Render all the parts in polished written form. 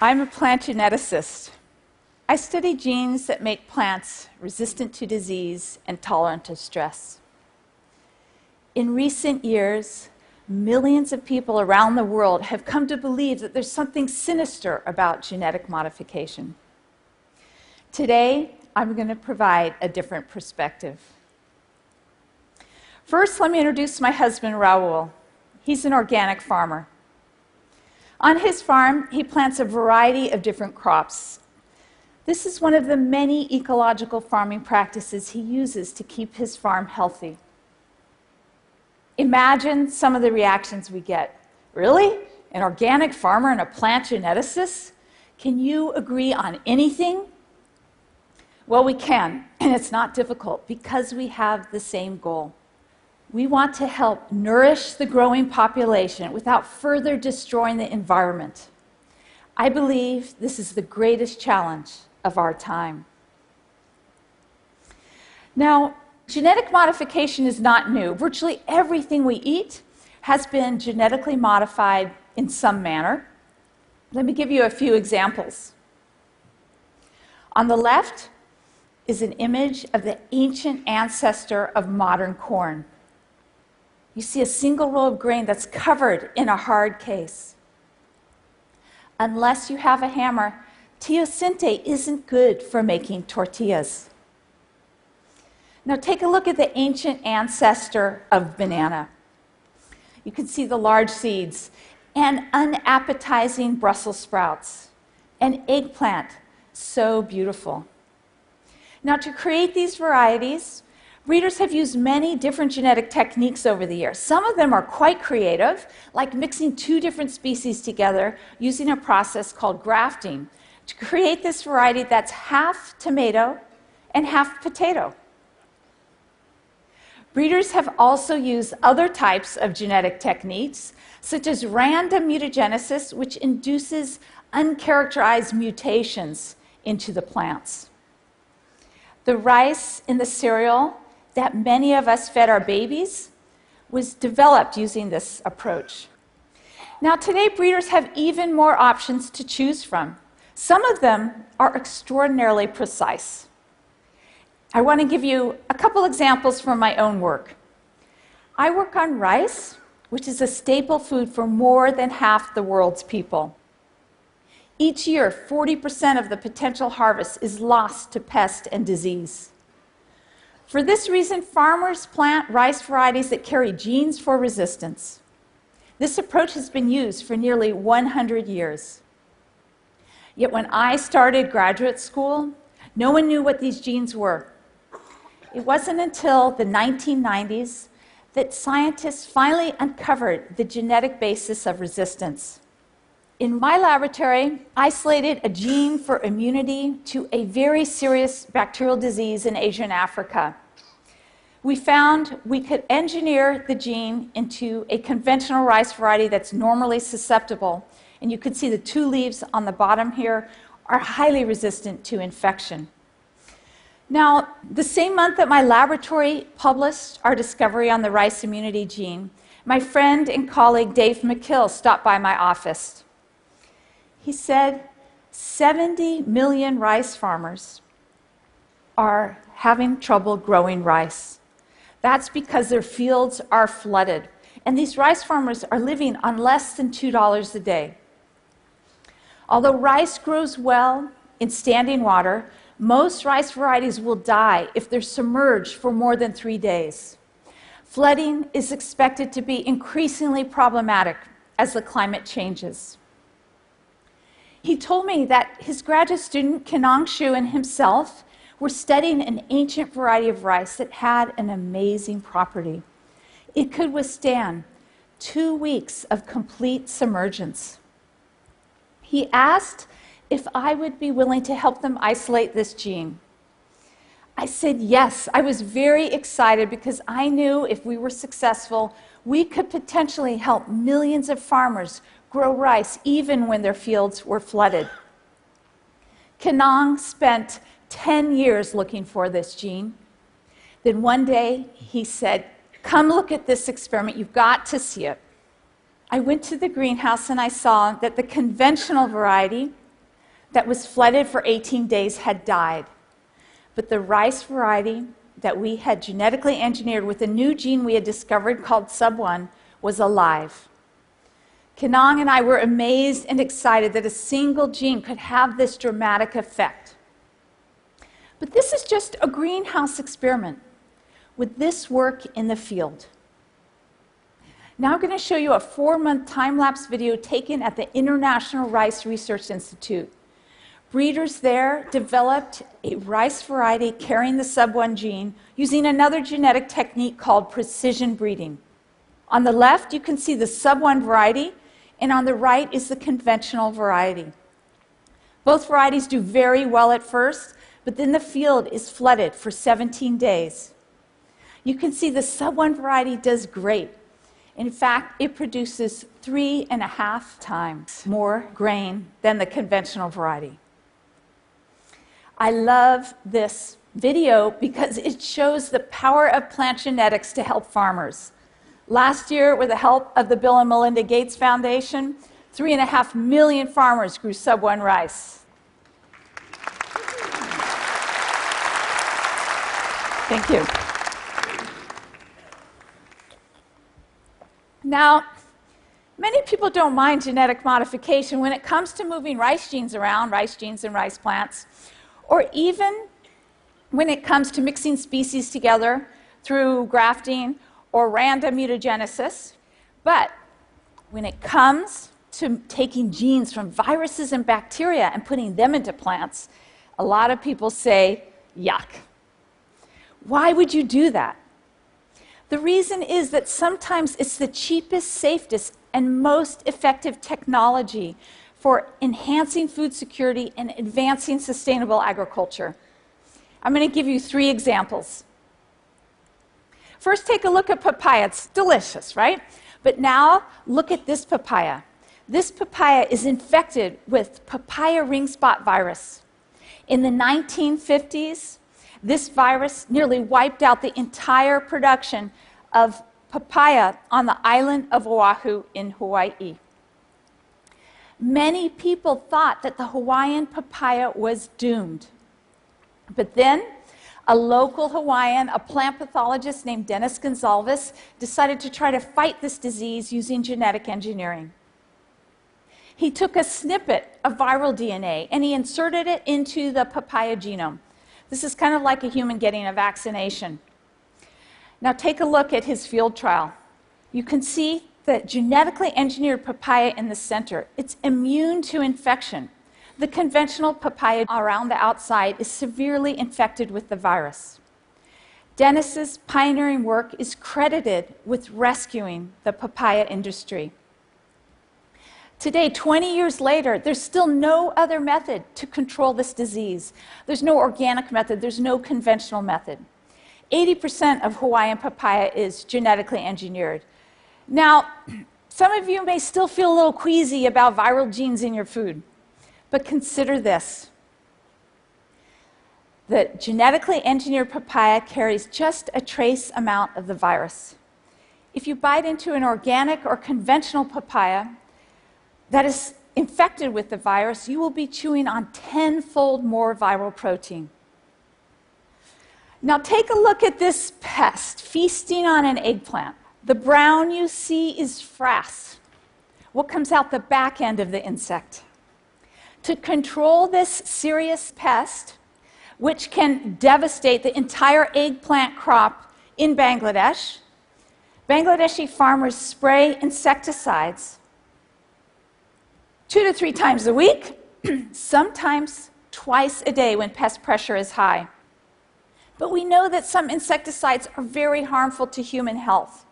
I'm a plant geneticist. I study genes that make plants resistant to disease and tolerant to stress. In recent years, millions of people around the world have come to believe that there's something sinister about genetic modification. Today, I'm going to provide a different perspective. First, let me introduce my husband, Raul. He's an organic farmer. On his farm, he plants a variety of different crops. This is one of the many ecological farming practices he uses to keep his farm healthy. Imagine some of the reactions we get. Really? An organic farmer and a plant geneticist? Can you agree on anything? Well, we can, and it's not difficult because we have the same goal. We want to help nourish the growing population without further destroying the environment. I believe this is the greatest challenge of our time. Now, genetic modification is not new. Virtually everything we eat has been genetically modified in some manner. Let me give you a few examples. On the left is an image of the ancient ancestor of modern corn. You see a single row of grain that's covered in a hard case. Unless you have a hammer, teosinte isn't good for making tortillas. Now take a look at the ancient ancestor of banana. You can see the large seeds and unappetizing Brussels sprouts. An eggplant, so beautiful. Now to create these varieties, breeders have used many different genetic techniques over the years. Some of them are quite creative, like mixing two different species together using a process called grafting to create this variety that's half tomato and half potato. Breeders have also used other types of genetic techniques, such as random mutagenesis, which induces uncharacterized mutations into the plants. The rice in the cereal that many of us fed our babies was developed using this approach. Now, today, breeders have even more options to choose from. Some of them are extraordinarily precise. I want to give you a couple examples from my own work. I work on rice, which is a staple food for more than half the world's people. Each year, 40% of the potential harvest is lost to pest and disease. For this reason, farmers plant rice varieties that carry genes for resistance. This approach has been used for nearly 100 years. Yet when I started graduate school, no one knew what these genes were. It wasn't until the 1990s that scientists finally uncovered the genetic basis of resistance. In my laboratory, I isolated a gene for immunity to a very serious bacterial disease in Asia and Africa. We found we could engineer the gene into a conventional rice variety that's normally susceptible. And you could see the two leaves on the bottom here are highly resistant to infection. Now, the same month that my laboratory published our discovery on the rice immunity gene, my friend and colleague Dave McKill stopped by my office. He said, 70 million rice farmers are having trouble growing rice. That's because their fields are flooded, and these rice farmers are living on less than $2 a day. Although rice grows well in standing water, most rice varieties will die if they're submerged for more than 3 days. Flooding is expected to be increasingly problematic as the climate changes. He told me that his graduate student, Kenong Shu, and himself were studying an ancient variety of rice that had an amazing property. It could withstand 2 weeks of complete submergence. He asked if I would be willing to help them isolate this gene. I said yes. I was very excited because I knew if we were successful, we could potentially help millions of farmers grow rice even when their fields were flooded. Kenong spent 10 years looking for this gene. Then one day he said, "Come look at this experiment. You've got to see it." I went to the greenhouse and I saw that the conventional variety that was flooded for 18 days had died. But the rice variety that we had genetically engineered with a new gene we had discovered called sub1 was alive. Kenong and I were amazed and excited that a single gene could have this dramatic effect. But this is just a greenhouse experiment. Would this work in the field? Now I'm going to show you a 4-month time-lapse video taken at the International Rice Research Institute. Breeders there developed a rice variety carrying the sub1 gene using another genetic technique called precision breeding. On the left, you can see the sub1 variety, and on the right is the conventional variety. Both varieties do very well at first, but then the field is flooded for 17 days. You can see the sub1 variety does great. In fact, it produces 3.5 times more grain than the conventional variety. I love this video because it shows the power of plant genetics to help farmers. Last year, with the help of the Bill and Melinda Gates Foundation, 3.5 million farmers grew sub1 rice. Thank you. Now, many people don't mind genetic modification when it comes to moving rice genes around, rice genes and rice plants, or even when it comes to mixing species together through grafting or random mutagenesis. But when it comes to taking genes from viruses and bacteria and putting them into plants, a lot of people say, yuck. Why would you do that? The reason is that sometimes it's the cheapest, safest, and most effective technology for enhancing food security and advancing sustainable agriculture. I'm going to give you 3 examples. First, take a look at papaya. It's delicious, right? But now, look at this papaya. This papaya is infected with papaya ring spot virus. In the 1950s, this virus nearly wiped out the entire production of papaya on the island of Oahu in Hawaii. Many people thought that the Hawaiian papaya was doomed. But then, a local Hawaiian, a plant pathologist named Dennis Gonzalez, decided to try to fight this disease using genetic engineering. He took a snippet of viral DNA and he inserted it into the papaya genome. This is kind of like a human getting a vaccination. Now take a look at his field trial. You can see the genetically engineered papaya in the center. It's immune to infection. The conventional papaya around the outside is severely infected with the virus. Dennis's pioneering work is credited with rescuing the papaya industry. Today, 20 years later, there's still no other method to control this disease. There's no organic method, there's no conventional method. 80% of Hawaiian papaya is genetically engineered. Now, some of you may still feel a little queasy about viral genes in your food, but consider this. The genetically engineered papaya carries just a trace amount of the virus. If you bite into an organic or conventional papaya that is infected with the virus, you will be chewing on 10-fold more viral protein. Now take a look at this pest feasting on an eggplant. The brown you see is frass, what comes out the back end of the insect. To control this serious pest, which can devastate the entire eggplant crop in Bangladesh, Bangladeshi farmers spray insecticides 2 to 3 times a week, sometimes twice a day when pest pressure is high. But we know that some insecticides are very harmful to human health,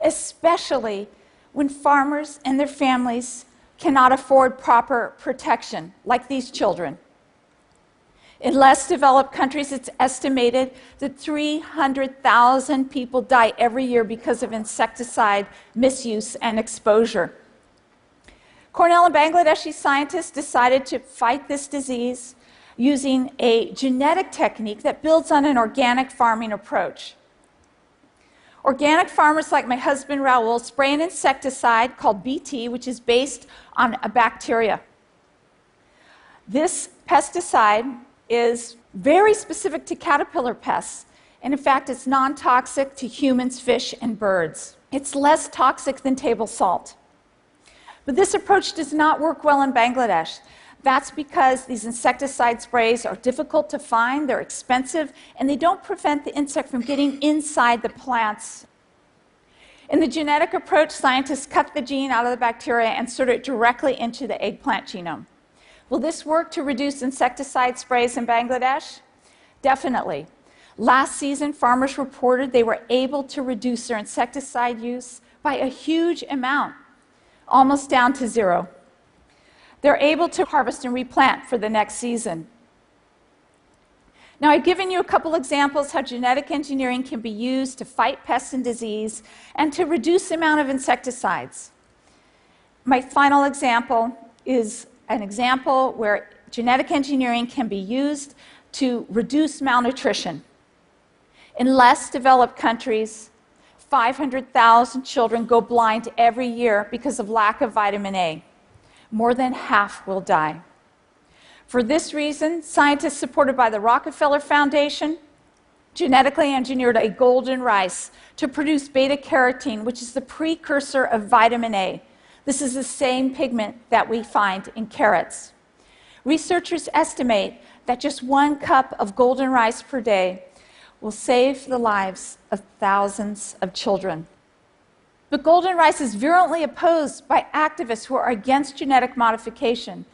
especially when farmers and their families cannot afford proper protection, like these children. In less developed countries, it's estimated that 300,000 people die every year because of insecticide misuse and exposure. Cornell and Bangladeshi scientists decided to fight this disease using a genetic technique that builds on an organic farming approach. Organic farmers like my husband Raul spray an insecticide called BT, which is based on a bacteria. This pesticide is very specific to caterpillar pests, and in fact, it's non-toxic to humans, fish, and birds. It's less toxic than table salt. But this approach does not work well in Bangladesh. That's because these insecticide sprays are difficult to find, they're expensive, and they don't prevent the insect from getting inside the plants. In the genetic approach, scientists cut the gene out of the bacteria and insert it directly into the eggplant genome. Will this work to reduce insecticide sprays in Bangladesh? Definitely. Last season, farmers reported they were able to reduce their insecticide use by a huge amount, almost down to zero. They're able to harvest and replant for the next season. Now, I've given you a couple examples how genetic engineering can be used to fight pests and disease and to reduce the amount of insecticides. My final example is an example where genetic engineering can be used to reduce malnutrition. In less developed countries, 500,000 children go blind every year because of lack of vitamin A. More than half will die. For this reason, scientists supported by the Rockefeller Foundation genetically engineered a golden rice to produce beta-carotene, which is the precursor of vitamin A. This is the same pigment that we find in carrots. Researchers estimate that just 1 cup of golden rice per day will save the lives of thousands of children. But golden rice is virulently opposed by activists who are against genetic modification.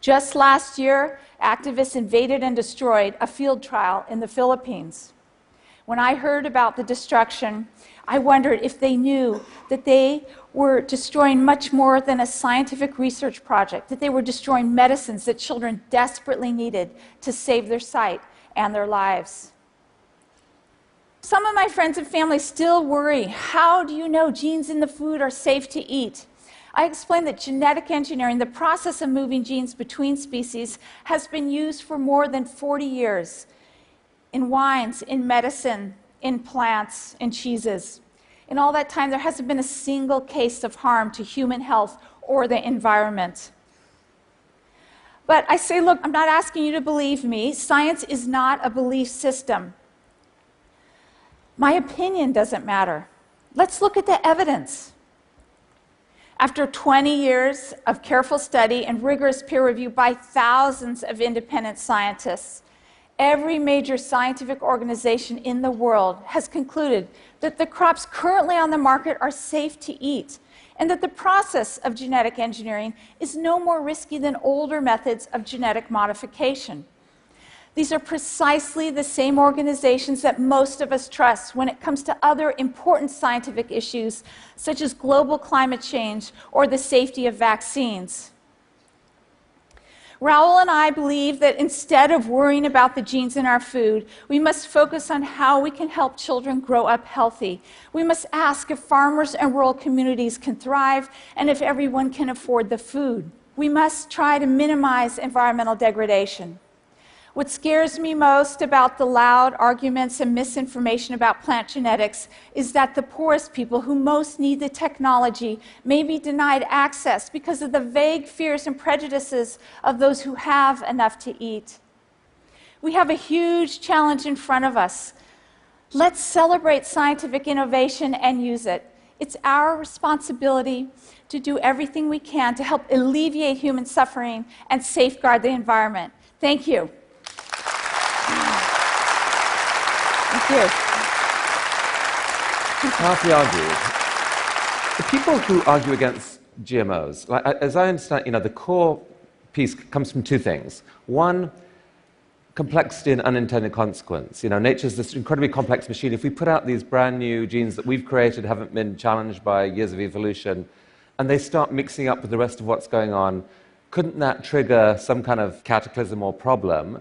Just last year, activists invaded and destroyed a field trial in the Philippines. When I heard about the destruction, I wondered if they knew that they were destroying much more than a scientific research project, that they were destroying medicines that children desperately needed to save their sight and their lives. Some of my friends and family still worry, how do you know genes in the food are safe to eat? I explained that genetic engineering, the process of moving genes between species, has been used for more than 40 years in wines, in medicine, in plants, in cheeses. In all that time, there hasn't been a single case of harm to human health or the environment. But I say, look, I'm not asking you to believe me. Science is not a belief system. My opinion doesn't matter. Let's look at the evidence. After 20 years of careful study and rigorous peer review by thousands of independent scientists, every major scientific organization in the world has concluded that the crops currently on the market are safe to eat, and that the process of genetic engineering is no more risky than older methods of genetic modification. These are precisely the same organizations that most of us trust when it comes to other important scientific issues, such as global climate change or the safety of vaccines. Raoul and I believe that instead of worrying about the genes in our food, we must focus on how we can help children grow up healthy. We must ask if farmers and rural communities can thrive and if everyone can afford the food. We must try to minimize environmental degradation. What scares me most about the loud arguments and misinformation about plant genetics is that the poorest people who most need the technology may be denied access because of the vague fears and prejudices of those who have enough to eat. We have a huge challenge in front of us. Let's celebrate scientific innovation and use it. It's our responsibility to do everything we can to help alleviate human suffering and safeguard the environment. Thank you. Thank you. Powerfully argued. The people who argue against GMOs, as I understand, the core piece comes from 2 things. One, complexity and unintended consequence. Nature's this incredibly complex machine. If we put out these brand new genes that we've created, haven't been challenged by years of evolution, and they start mixing up with the rest of what's going on, couldn't that trigger some kind of cataclysm or problem?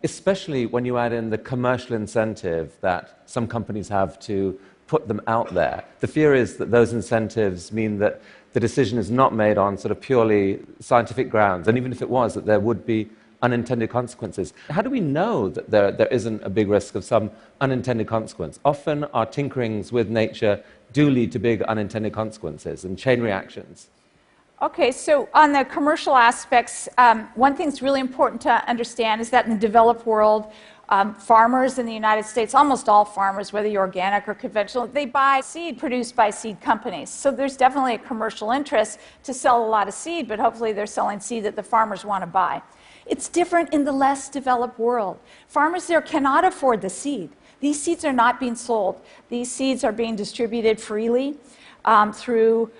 Especially when you add in the commercial incentive that some companies have to put them out there. The fear is that those incentives mean that the decision is not made on sort of purely scientific grounds, and even if it was, that there would be unintended consequences. How do we know that there isn't a big risk of some unintended consequence? Often our tinkerings with nature do lead to big unintended consequences and chain reactions. Okay, so on the commercial aspects, one thing that's really important to understand is that in the developed world, farmers in the United States, almost all farmers, whether you're organic or conventional, they buy seed produced by seed companies. So there's definitely a commercial interest to sell a lot of seed, but hopefully they're selling seed that the farmers want to buy. It's different in the less developed world. Farmers there cannot afford the seed. These seeds are not being sold. These seeds are being distributed freely through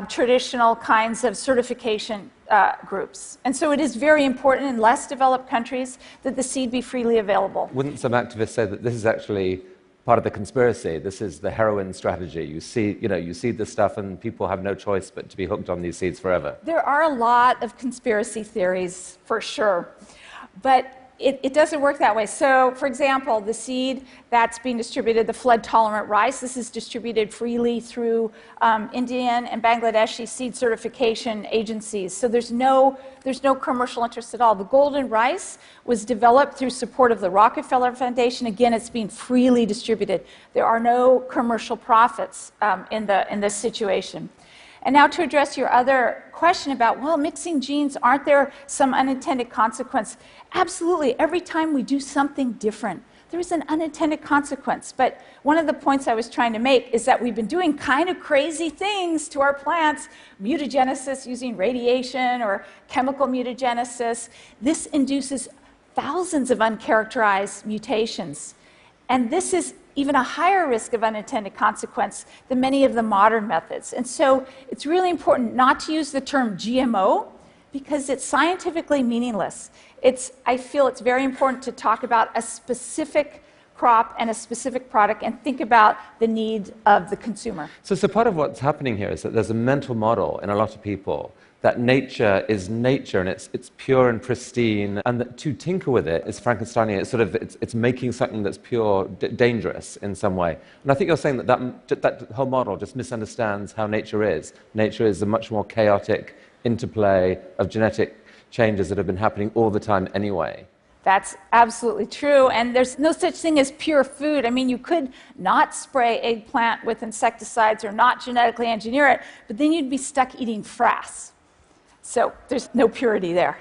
traditional kinds of certification groups. And so it is very important in less developed countries that the seed be freely available. Wouldn't some activists say that this is actually part of the conspiracy? This is the heroin strategy. You seed this stuff and people have no choice but to be hooked on these seeds forever. There are a lot of conspiracy theories, for sure. But it doesn't work that way. So, for example, the seed that's being distributed, the flood-tolerant rice, this is distributed freely through Indian and Bangladeshi seed certification agencies. So there's no commercial interest at all. The golden rice was developed through support of the Rockefeller Foundation. Again, it's being freely distributed. There are no commercial profits in this situation. And now to address your other question about, well, mixing genes, aren't there some unintended consequence? Absolutely. Every time we do something different, there is an unintended consequence. But one of the points I was trying to make is that we've been doing kind of crazy things to our plants, mutagenesis using radiation or chemical mutagenesis. This induces thousands of uncharacterized mutations. And this is even a higher risk of unintended consequence than many of the modern methods. And so it's really important not to use the term GMO because it's scientifically meaningless. I feel it's very important to talk about a specific crop and a specific product and think about the need of the consumer. So part of what's happening here is that there's a mental model in a lot of people that nature is nature and it's pure and pristine, and that to tinker with it is Frankensteinian. It's making something that's pure dangerous in some way. And I think you're saying that whole model just misunderstands how nature is. Nature is a much more chaotic interplay of genetic changes that have been happening all the time anyway. That's absolutely true, and there's no such thing as pure food. I mean, you could not spray eggplant with insecticides or not genetically engineer it, but then you'd be stuck eating frass. So there's no purity there.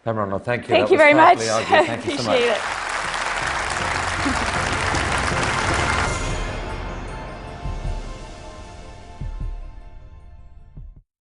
Pamela Ronald, thank you. Thank you very much. Thank you so much. Appreciate it.